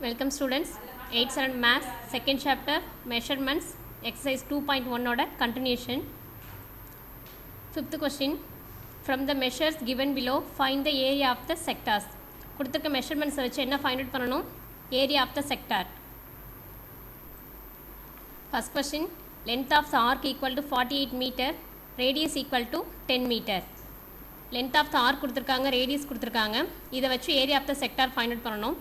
Welcome students, 8th standard maths, second chapter, measurements, exercise 2.1 oda continuation. Fifth question, from the measures given below, find the area of the sectors. கொடுத்திருக்க measurements வச்சு என்ன find out பண்ணணும்? Area of the sector. First question, length of the arc equal to 48 meter, radius equal to 10 meter. Length of the arc கொடுத்திருக்காங்க, radius கொடுத்திருக்காங்க. இதை வச்சு area of the sector find out பண்ணணும்.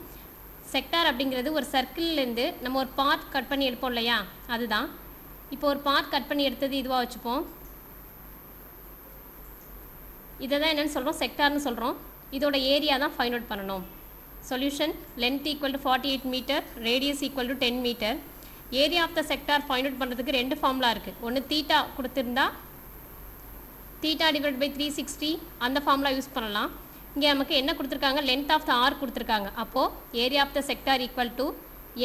Sector அப்படிங்கிறது ஒரு சர்க்கிள்லேருந்து நம்ம ஒரு பார்ட் கட் பண்ணி எடுப்போம் இல்லையா, அதுதான். இப்போ ஒரு பார்ட் கட் பண்ணி எடுத்தது இதுவாக வச்சுப்போம். இதை தான் என்னென்னு சொல்கிறோம், செக்டார்னு சொல்கிறோம். இதோட ஏரியா தான் ஃபைண்ட் அவுட் பண்ணணும். Solution, length equal to 48 meter, radius equal to 10 meter. Area of the sector find out பண்ணுறதுக்கு ரெண்டு ஃபார்முலா இருக்குது. ஒன்று தீட்டா கொடுத்துருந்தா தீட்டா டிவைட் பை 360 அந்த ஃபார்முலா யூஸ் பண்ணலாம். இங்கே நமக்கு என்ன கொடுத்துருக்காங்க, லென்த் ஆஃப் த ஆர் கொடுத்துருக்காங்க. அப்போது area of the sector equal to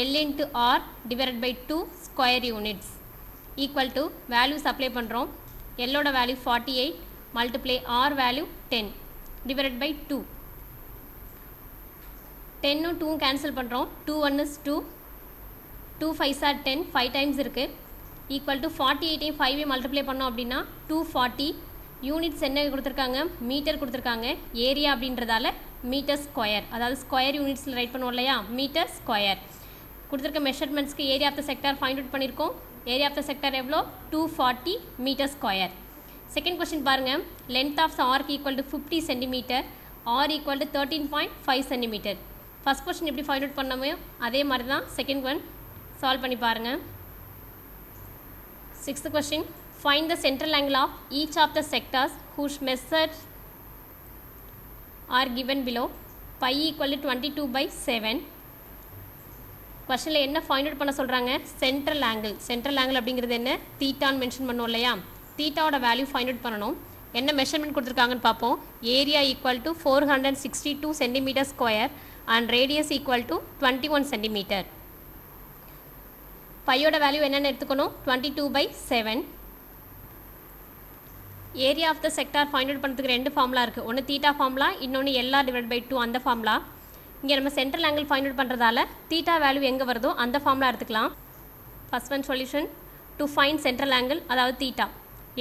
l into r divide by 2 square units equal to values apply பண்ணுறோம். எல்லோட value 48 multiply r value 10 divide by 2. 10 2 cancel பண்ணுறோம். 2 1 is 2, 2 5 are 10, 5 டைம்ஸ் இருக்குது. Equal to 48 5 multiply பண்ணோம் அப்படின்னா 240. Units என்ன கொடுத்துருக்காங்க, metre கொடுத்துருக்காங்க. Area அப்படின்றதால மீட்டர் ஸ்கொயர், அதாவது ஸ்கொயர் யூனிட்ஸில் ரைட் பண்ணுவோம் இல்லையா, மீட்டர் ஸ்கொயர். கொடுத்துருக்க மெஷர்மெண்ட்ஸ்க்கு area of the sector find out பண்ணியிருக்கோம். ஏரியா ஆஃப் த செக்டார் எவ்வளோ, 240 மீட்டர் ஸ்கொயர். செகண்ட் கொஸ்டின் பாருங்கள், length of the arc equal to 50 centimetre, r equal to 13.5 centimetre. First question எப்படி find out பண்ணமோ அதே மாதிரி தான் செகண்ட் ஒன் சால்வ் பண்ணி பாருங்கள். Sixth question, find the central angle of each of the sectors whose measures are given below. Pi equal to 22/7. கொஸ்டினில் என்ன find out பண்ண சொல்கிறாங்க, சென்ட்ரல் ஆங்கிள். சென்ட்ரல் ஆங்கிள் அப்படிங்கிறது என்ன, தீட்டான்னு மென்ஷன் பண்ணோம் இல்லையா, தீட்டாவோட வேல்யூ ஃபைண்ட் அவுட் பண்ணணும். என்ன மெஷர்மெண்ட் கொடுத்துருக்காங்கன்னு பார்ப்போம். Area equal to 462 centimetre square and radius equal to 21 centimetre. பையோட வேல்யூ என்னென்னு எடுத்துக்கணும், 22/7. Area of the sector find out பண்ணுறதுக்கு ரெண்டு ஃபார்முலா இருக்குது. ஒன்று தீட்டா ஃபார்முலா, இன்னொன்று எல்ஆர் டிவைட் பை 2 அந்த ஃபார்முலா. இங்கே நம்ம சென்ட்ரல் ஆங்கிள் ஃபைண்ட் அவுட் பண்ணுறதால தீட்டா வேல்யூ எங்கே வருதோ அந்த ஃபார்முலா எடுத்துக்கலாம். First one solution, to find central angle அதாவது தீட்டா.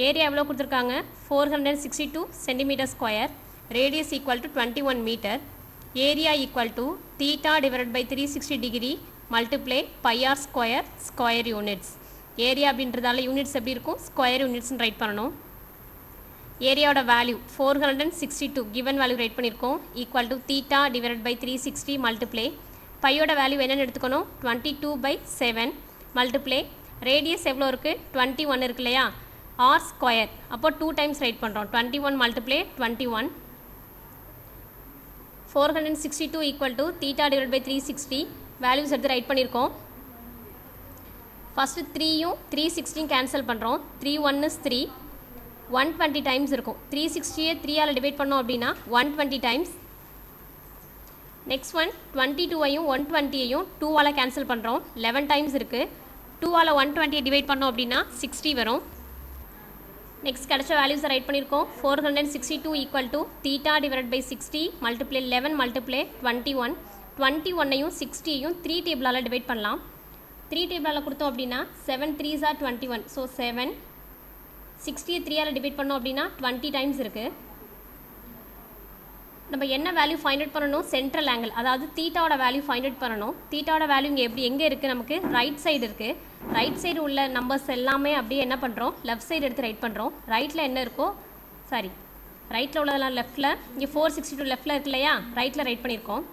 ஏரியா எவ்வளோ கொடுத்துருக்காங்க, 462 centimetre square, radius equal to 21 metre. Area equal to theta divide by 360 degree multiply pi r square, square units. Area அப்படின்றதால units எப்படி இருக்கும், ஸ்கொயர் யூனிட்ஸ்னு right பண்ணணும். ஏரியாவோட value 462 given value right பண்ணியிருக்கோம். Equal to theta divide by 360 multiply பையோட value என்னென்னு எடுத்துக்கணும், 22/7 மல்டிப்ளை ரேடியஸ் எவ்வளோ இருக்குது, 21 இருக்கு இல்லையா, ஆர் ஸ்கொயர். அப்போ 2 டைம்ஸ் ரைட் பண்ணுறோம். 21 multiply 21. 462 equal to theta divide by 360 values எடுத்து ரைட் பண்ணியிருக்கோம். ஃபஸ்ட்டு 3யும் 360 கேன்சல் பண்ணுறோம். 3 1 is 3, 120 டைம்ஸ் இருக்கும். 360 3ஆல் டிவைட் பண்ணோம் அப்படின்னா 120 டைம்ஸ். நெக்ஸ்ட் ஒன் 22ஐயும் 120ஐயும் 2ஆல் கேன்சல் பண்ணுறோம். 11 டைம்ஸ் இருக்குது. 2ஆல் 120 டிவைட் பண்ணோம் அப்படின்னா 60 வரும். நெக்ஸ்ட் கிடச்ச வேல்யூஸை ரைட் பண்ணியிருக்கோம். 462 equal to theta divide by 60 multiply 11 multiply 21. 21ஐயும் 60ஐயும் 3 டேபிளால் டிவைட் பண்ணலாம். 3 டேபிளால் கொடுத்தோம் அப்படின்னா 7 3s are 21. ஸோ 7. 60 3ஆல் டிவைட் பண்ணோம் அப்படின்னா 20 டைம்ஸ் இருக்குது. நம்ம என்ன வேல்யூ ஃபைண்ட் அவுட் பண்ணணும், சென்ட்ரல் ஆங்கிள், அதாவது தீட்டாவோட வேல்யூ ஃபைண்ட் அவுட் பண்ணணும். தீட்டாவோட வேல்யூ இங்கே எங்கே இருக்குது, நமக்கு ரைட் சைடு இருக்குது. ரைட் சைடு உள்ள நம்பர்ஸ் எல்லாமே அப்படியே என்ன பண்ணுறோம், லெஃப்ட் சைடு எடுத்து ரைட் பண்ணுறோம். ரைட்டில் என்ன இருக்கோ, ரைட்டில் உள்ளதெல்லாம் லெஃப்ட்டில், இங்கே 462 லெஃப்ட்டில் இருக்கு இல்லையா, ரைட்டில் ரைட் பண்ணியிருக்கோம்.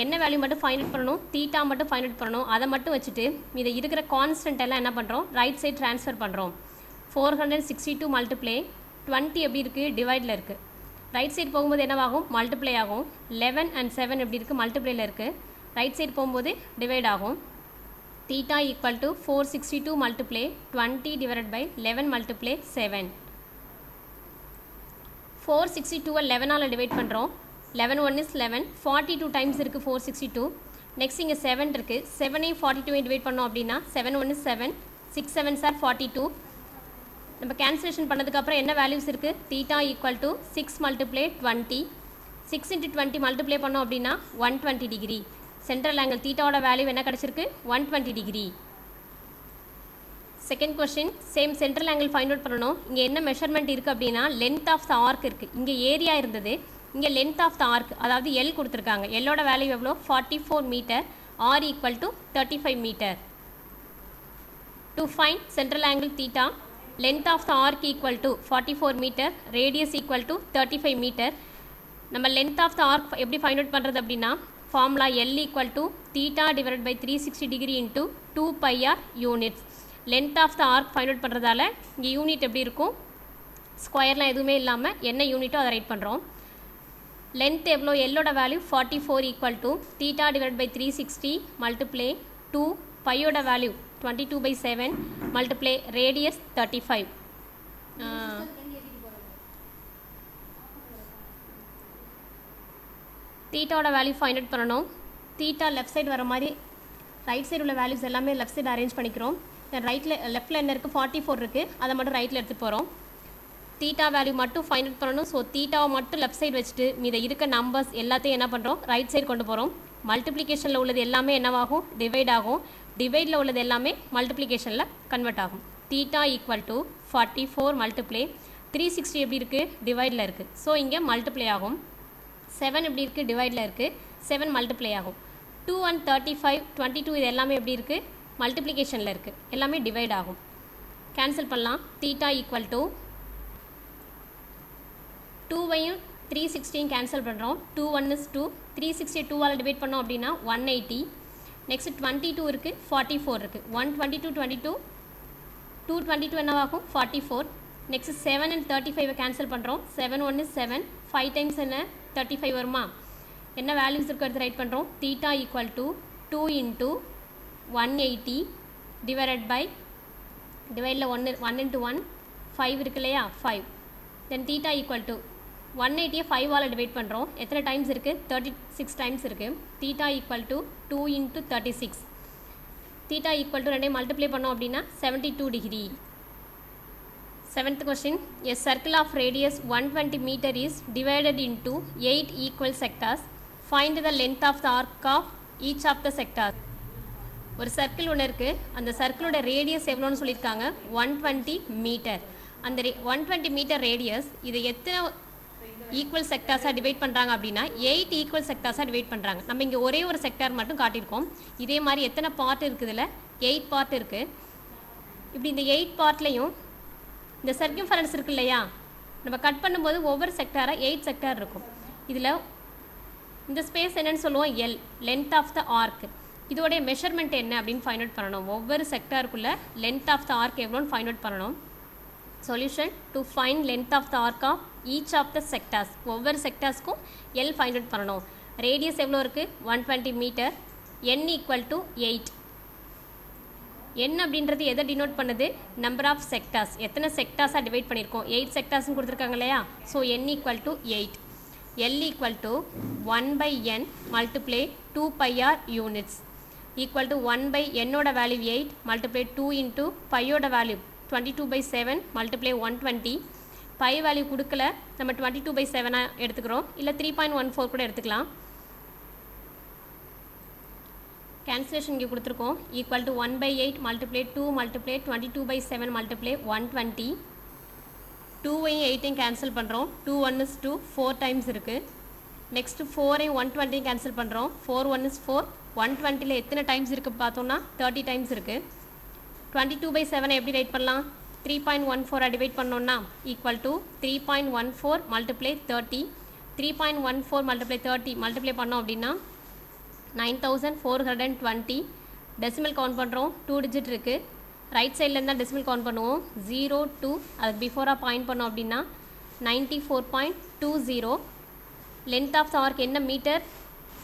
என்ன வேல்யூ மட்டும் ஃபைண்ட் அவுட் பண்ணணும், தீட்டா மட்டும் ஃபைண்ட் அவுட் பண்ணணும். அதை மட்டும் வச்சுட்டு இதை இருக்கிற கான்ஸ்டன்ட் எல்லாம் என்ன பண்ணுறோம், ரைட் சைடு ட்ரான்ஸ்ஃபர் பண்ணுறோம். 462 மல்டிப்ளை 20 எப்படி இருக்குது, டிவைடில் இருக்குது. ரைட் சைடு போகும்போது என்னவாகும், மல்டிப்ளை ஆகும். 11 and 7 எப்படி இருக்குது, மல்டிப்ளையில் இருக்குது. ரைட் சைடு போகும்போது டிவைட் ஆகும். Theta equal to 462 multiply 20 divide by 11 multiply 7. 462 11ஆல் டிவைட் பண்ணுறோம். 11 1 is 11, 42 டைம்ஸ் இருக்குது 462. நெக்ஸ்ட் இங்கே 7 இருக்குது. 7ஐயும் 42ஐயும் டிவைட் பண்ணோம் அப்படின்னா 7 1 is 7, 6 7s are 42. நம்ம கேன்சலேஷன் பண்ணதுக்கப்புறம் என்ன வேல்யூஸ் இருக்குது, theta equal to 6 multiply 20. 6 into 20 multiply பண்ணோம் அப்படின்னா 120 டிகிரி. சென்ட்ரல் ஆங்கிள் தீட்டாவோட வேல்யூ என்ன கிடச்சிருக்கு 120 degree. Second question same central angle find out பண்ணணும். இங்கே என்ன மெஷர்மெண்ட் இருக்குது அப்படின்னா லென்த் ஆஃப் த ஆர்க் இருக்குது. இங்கே ஏரியா இருந்தது, இங்கே லென்த் ஆஃப் த ஆர்க் அதாவது எல் கொடுத்துருக்காங்க. எல்லோட வேல்யூ எவ்வளோ 44 meter, R equal to 35 meter. To find central angle theta, length of the arc equal to 44 meter, radius equal to 35 meter. நம்ம length of the arc எப்படி find out பண்ணுறது அப்படின்னா formula L equal to theta divide by 360 degree into 2 pi R units. Length of the arc find out பண்ணுறதால இங்கே unit எப்படி இருக்கும், ஸ்கொயர்லாம் எதுவுமே இல்லாமல் என்ன யூனிட்டோ அதை ரைட் பண்ணுறோம். லென்த் எவ்வளோ, எல்லோட value 44 equal to theta divide by 360 multiply 2, பையோட வேல்யூ 22/7 மல்டிப்ளே ரேடியஸ் 35. தீட்டாவோட வேல்யூ ஃபைண்ட் அவுட் பண்ணணும். தீட்டா லெஃப்ட் சைடு வர மாதிரி ரைட் சைடு உள்ள வேல்யூஸ் எல்லாமே லெஃப்ட் சைடு அரேஞ்ச் பண்ணிக்கிறோம். லெஃப்ட்டில் என்ன இருக்குது 44 இருக்குது, அதை மட்டும் ரைட்டில் எடுத்துகிட்டு போகிறோம். தீட்டா வேல்யூ மட்டும் ஃபைண்ட் அவுட் பண்ணணும். ஸோ தீட்டாவை மட்டும் லெஃப்ட் சைடு வச்சுட்டு மீத இருக்க நம்பர்ஸ் எல்லாத்தையும் என்ன பண்ணுறோம் ரைட் சைடு கொண்டு போகிறோம். மல்டிப்ளிகேஷனில் உள்ளது எல்லாமே என்னவாகும் டிவைட் ஆகும், டிவைடில் உள்ளது எல்லாமே மல்டிப்ளிகேஷனில் கன்வெர்ட் ஆகும். தீட்டா ஈக்குவல் டு 44 மல்டிப்ளே 360 எப்படி இருக்குது டிவைடில் இருக்குது, ஸோ இங்கே மல்டிப்ளே ஆகும். 7 எப்படி இருக்குது டிவைடில் இருக்குது, 7 மல்டிப்ளே ஆகும். 2 and 35 22 இது எல்லாமே எப்படி இருக்குது மல்டிப்ளிகேஷனில் இருக்குது, எல்லாமே டிவைட் ஆகும். கேன்சல் பண்ணலாம். தீட்டா ஈக்குவல் டு 2வையும் 360 கேன்சல் பண்ணுறோம். 2 1 is 2, 360 2ஆல் டிவைட் பண்ணோம் அப்படின்னா 180. நெக்ஸ்ட் 22 இருக்குது, 44 இருக்குது. 122 22 222 என்னவாகும் 44. நெக்ஸ்ட் 7 and 35 கேன்சல் பண்ணுறோம். 7 1 is 7, 5 டைம்ஸ் என்ன 35 வருமா. என்ன வேல்யூஸ் இருக்கு எடுத்து ரைட் பண்ணுறோம். Theta equal to 2 into 180 divided by டிவைடில் 1 into 1 5 இருக்கு இல்லையா 5. தென் தீட்டா ஈக்குவல் டு 180 5ஆல் டிவைட் பண்ணுறோம். எத்தனை டைம்ஸ் இருக்குது 36 டைம்ஸ் இருக்குது. Theta equal to 2 into 36. Theta equal to ரெண்டையும் மல்டிப்ளை பண்ணோம் அப்படின்னா 72 degree. Seventh question, a circle of radius 120 meter is divided into 8 equal sectors. Find the length of the arc of each of the sectors. ஒரு circle ஒன்று இருக்குது, அந்த சர்க்கிளோட radius எவ்வளோன்னு சொல்லியிருக்காங்க 120 metre. அந்த 120 மீட்டர் ரேடியஸ் இதை எத்தனை ஈக்குவல் செக்டார்ஸாக டிவைட் பண்ணுறாங்க அப்படின்னா 8 ஈக்குவல் செக்டார்ஸாக டிவைட் பண்ணுறாங்க. நம்ம இங்கே ஒரே ஒரு செக்டார் மட்டும் காட்டியிருக்கோம். இதே மாதிரி எத்தனை பார்ட் இருக்குதுல 8 பார்ட் இருக்குது. இப்படி இந்த 8 பார்ட்லேயும் இந்த சர்க்கியூஃபரன்ஸ் இருக்கு இல்லையா, நம்ம கட் பண்ணும்போது ஒவ்வொரு செக்டாராக 8 செக்டார் இருக்கும். இதில் இந்த ஸ்பேஸ் என்னன்னு சொல்லுவோம் L, length of the arc. இதோடைய மெஷர்மெண்ட் என்ன அப்படின்னு ஃபைண்ட் அவுட் பண்ணணும். ஒவ்வொரு செக்டாருக்குள்ளே லென்த் ஆஃப் த ஆர்க் எவ்வளோன்னு ஃபைண்ட் அவுட் பண்ணணும். Solution to find length of the arc of each of the sectors. ஒவ்வொரு செக்டார்ஸ்க்கும் எல் ஃபைண்ட் அவுட் பண்ணணும். ரேடியஸ் எவ்வளோ இருக்குது 120 meter, N equal to 8. n அப்படின்றது எதை டினோட் பண்ணுது நம்பர் ஆஃப் செக்டார்ஸ். எத்தனை செக்டார்ஸாக டிவைட் பண்ணியிருக்கோம் 8 செக்டார்ஸ்னு கொடுத்துருக்காங்க இல்லையா. So n equal to 8. l equal to 1/n multiply 2 pi R units equal to 1/n-ஓட வேல்யூ 8 மல்டிப்ளே 2 இன்ட்டு பையோட வேல்யூ 22/7 மல்டிப்ளே 120. பை வேல்யூ கொடுக்கல, நம்ம 22/7 எடுத்துக்கிறோம், இல்லை 3.14 கூட எடுத்துக்கலாம். கேன்சலேஷன் இங்கே கொடுத்துருக்கோம். Equal to 1/8 multiply 2 multiply 22/7 multiply 120. 2வையும் 8ஐயும் கேன்சல் பண்ணுறோம். 2 1 is 2, 4 டைம்ஸ் இருக்குது. நெக்ஸ்ட்டு 4ஐயும் 120 கேன்சல் பண்ணுறோம். 4 1 is 4, 120ல் எத்தனை டைம்ஸ் இருக்குது பார்த்தோம்னா 30 டைம்ஸ் இருக்குது. 22/7 எப்படி ரைட் பண்ணலாம் 3.14 டிவைட் பண்ணோன்னா equal to 3.14 multiplay 30. 3.14 multiplay 30 multiplay பண்ணோம் அப்படின்னா 9420. டெசிமல் கவுண்ட் பண்ணுறோம், 2 டிஜிட் இருக்குது. ரைட் சைடில் இருந்தால் டெசிமல் கவுண்ட் பண்ணுவோம் 0 2, அதுக்கு பிஃபோராக பாயிண்ட் பண்ணோம் அப்படின்னா 94.20. லென்த் ஆஃப் த ஆர்க் என்ன மீட்டர்,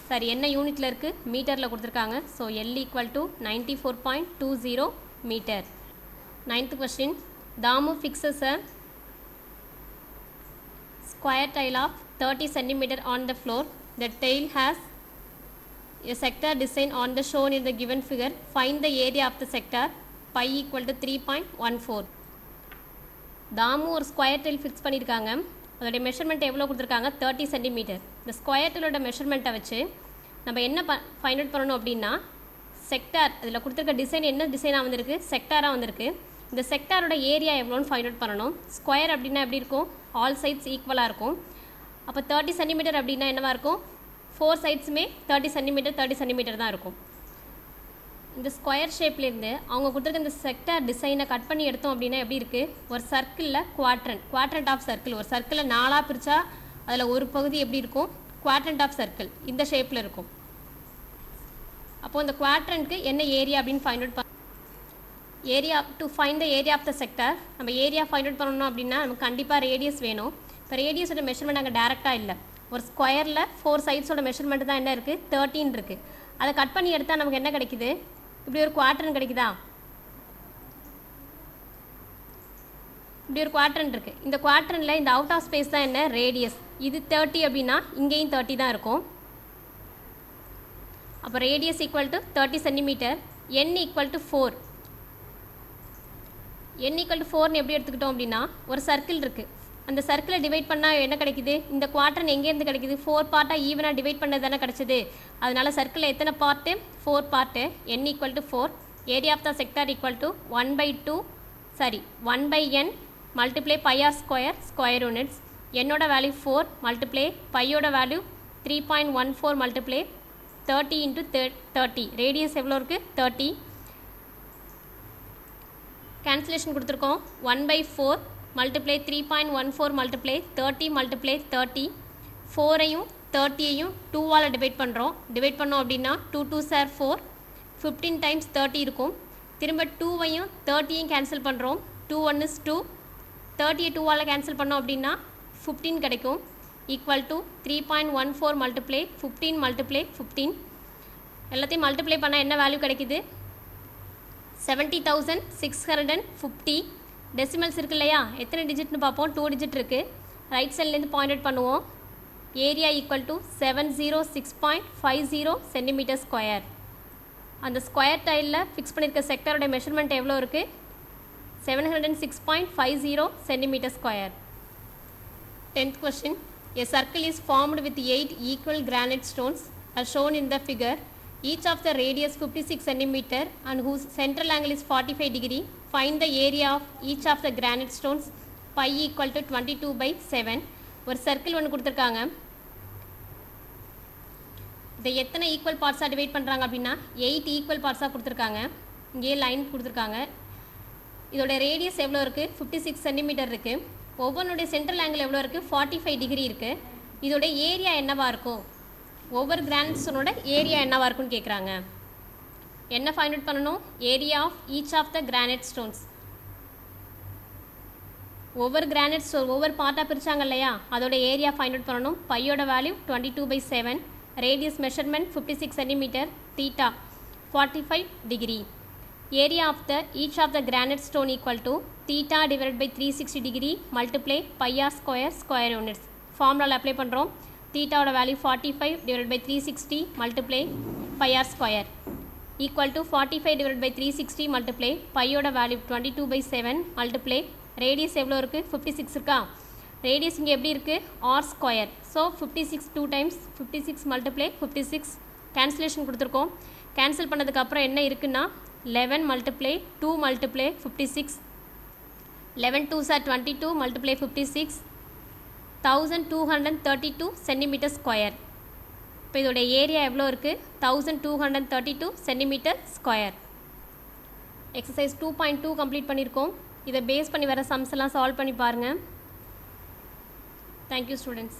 சரி என்ன யூனிட்டில் இருக்குது மீட்டரில் கொடுத்துருக்காங்க. So L equal to 94.20 meter. 9th question, Thamu fixes a square tile of 30 cm on the floor. The tail has a sector design on the shown in the given figure. Find the area of the sector. Pi equal to 3.14. Damu ஒரு square tail fix பண்ணியிருக்காங்க. அதோடைய measurement எவ்வளோ கொடுத்துருக்காங்க 30 cm. இந்த square டைலோட மெஷர்மெண்ட்டை வச்சு நம்ம என்ன find out பண்ணணும் அப்படின்னா செக்டார் அதில் கொடுத்துருக்க டிசைன் என்ன டிசைனாக வந்திருக்கு, செக்டாராக வந்திருக்கு. இந்த செக்டாரோட ஏரியா எவ்வளோன்னு ஃபைண்ட் அவுட் பண்ணணும். ஸ்கொயர் அப்படின்னா எப்படி இருக்கும், ஆல் சைட்ஸ் ஈக்குவலாக இருக்கும். அப்போ 30 சென்டிமீட்டர் அப்படின்னா என்னவாக இருக்கும், 4 சைட்ஸுமே 30 சென்டிமீட்டர் தான் இருக்கும். இந்த ஸ்கொயர் ஷேப்லேருந்து அவங்க கொடுத்துருக்க இந்த செக்டார் டிசைனை கட் பண்ணி எடுத்தோம் அப்படின்னா எப்படி இருக்குது, ஒரு சர்க்கிளில் குவாட்ரண்ட் ஆஃப் சர்க்கிள், ஒரு சர்க்கிளில் 4ஆக பிரித்தா அதில் ஒரு பகுதி எப்படி இருக்கும், குவாட்ரண்ட் ஆஃப் சர்க்கிள் இந்த ஷேப்பில் இருக்கும். அப்போது இந்த குவாட்ரண்ட்க்கு என்ன ஏரியா அப்படின்னு find out area to find the area of the sector. நம்ம ஏரியா ஃபைண்ட் அவுட் பண்ணணும் அப்படின்னா நமக்கு கண்டிப்பாக ரேடியஸ் வேணும். இப்போ ரேடியஸோட மெஷர்மெண்ட் அங்கே டேரெக்டாக இல்லை. ஒரு ஸ்கொயரில் 4 சைட்ஸோட மெஷர்மெண்ட் தான் என்ன இருக்குது, 13 இருக்குது. அதை கட் பண்ணி எடுத்தால் நமக்கு என்ன கிடைக்குது, இப்படி ஒரு குவாட்ரண்ட் கிடைக்குதா, இப்படி ஒரு குவாட்ரண்ட் இருக்குது. இந்த குவாட்ரண்ட்டில் இந்த அவுட் ஆஃப் ஸ்பேஸ் தான் என்ன, ரேடியஸ். இது 30 அப்படின்னா இங்கேயும் 30 தான் இருக்கும். அப்போ radius equal to 30 centimetre. n equal to 4. n equal to 4ன்னு எப்படி எடுத்துக்கிட்டோம் அப்படின்னா ஒரு சர்க்கிள் இருக்குது. அந்த சர்க்கிளை டிவைட் பண்ணால் என்ன கிடைக்குது, இந்த குவாட்ரன் எங்கேருந்து கிடைக்குது, 4 பார்ட்டாக ஈவனாக டிவைட் பண்ணது தானே கிடச்சிது. அதனால் சர்க்கிளில் எத்தனை part, 4 part. n equal to 4. Area of the sector equal to 1/n multiply pi r square units. என்னோட வேல்யூ 4 மல்டிப்ளை பையோட வேல்யூ 3.14 மல்டிப்ளை 30 இன்ட்டு 30. ரேடியஸ் எவ்வளோ இருக்குது, 30. கேன்சலேஷன் கொடுத்துருக்கோம். 1/4 மல்டிப்ளை 3.14 மல்டிப்ளை 30 மல்டிப்ளை 30. 4ஐயும் 30ஐயும் 2ஆல் டிவைட் பண்ணுறோம். டிவைட் பண்ணோம் அப்படின்னா 2 2s are 4. 15 டைம்ஸ் 30 இருக்கும். திரும்ப 2ஐயும் 30ஐயும் கேன்சல் பண்ணுறோம். 2 1 is 2. 30ஐ 2ஆல் கேன்சல் பண்ணோம் அப்படின்னா 15 கிடைக்கும். Equal to 3.14 multiply 15 multiply 15. எல்லாத்தையும் மல்டிப்ளை பண்ணால் என்ன வேல்யூ கிடைக்குது, 70,650. டெசிமல்ஸ் இருக்கு இல்லையா, எத்தனை டிஜிட்னு பார்ப்போம், 2 டிஜிட் இருக்குது. ரைட் சைட்லேருந்து பாயிண்ட் அவுட் பண்ணுவோம். Area equal to 706.50 centimetre square. அந்த ஸ்கொயர் டைலில் ஃபிக்ஸ் பண்ணியிருக்க செக்டரோட மெஷர்மெண்ட் எவ்வளோ இருக்குது, 706.50 centimetre square. 10th question. A circle is formed with 8 equal granite stones as shown in the figure. Each of the radius 56 cm and whose central angle is 45 degree. Find the area of each of the granite stones. Pi equal to 22/7. ஒரு circle ஒன்று கொடுத்துருக்காங்க. இதை எத்தனை equal பார்ட்ஸாக divide பண்ணுறாங்க அப்படின்னா 8 equal பார்ட்ஸாக கொடுத்துருக்காங்க. இங்கே line கொடுத்துருக்காங்க. இதோட ரேடியஸ் எவ்வளோ இருக்குது, 56 சென்டிமீட்டர் இருக்குது. ஒவ்வொன்றுடைய சென்ட்ரல் ஆங்கிள் எவ்வளோ இருக்குது, 45 டிகிரி இருக்குது. இதோட ஏரியா என்னவாக இருக்கும், ஒவ்வொரு கிரானைட் ஸ்டோனோட ஏரியா என்னவாக இருக்குன்னு கேட்குறாங்க. என்ன ஃபைண்ட் அவுட் பண்ணணும், area of each of the granite stones. ஒவ்வொரு கிரானைட் ஸ்டோன் ஒவ்வொரு பார்ட்டாக பிரித்தாங்க இல்லையா, அதோட ஏரியா ஃபைண்ட் அவுட் பண்ணணும். பையோட value 22/7. Radius measurement 56 centimetre. Theta 45 degree. Area of the each of the granite stone equal to theta divided by 360 degree multiply pi r square units. ஃபார்முலாவில் apply பண்ணுறோம். தீட்டாவோட value 45 divided by 360 multiply pi r square equal to 45 divided by 360 multiply பையோட value 22/7 multiply radius எவ்வளோ இருக்குது, 56 இருக்கா. Radius இங்கே எப்படி இருக்குது, r square. So 56 2 times 56 multiply 56. Cancellation கொடுத்துருக்கோம். கேன்சல் பண்ணதுக்கப்புறம் என்ன இருக்குன்னா 11 multiply 2 multiply 56. 11 2s are 22 multiply 56. 1232 centimetre square. இப்போ இதோட ஏரியா எவ்வளோ இருக்குது, 1232 சென்டிமீட்டர் ஸ்கொயர். எக்ஸசைஸ் 2.2 கம்ப்ளீட் பண்ணியிருக்கோம். இதை பேஸ் பண்ணி வர சம்ஸ் எல்லாம் சால்வ் பண்ணி பாருங்கள். Thank you students.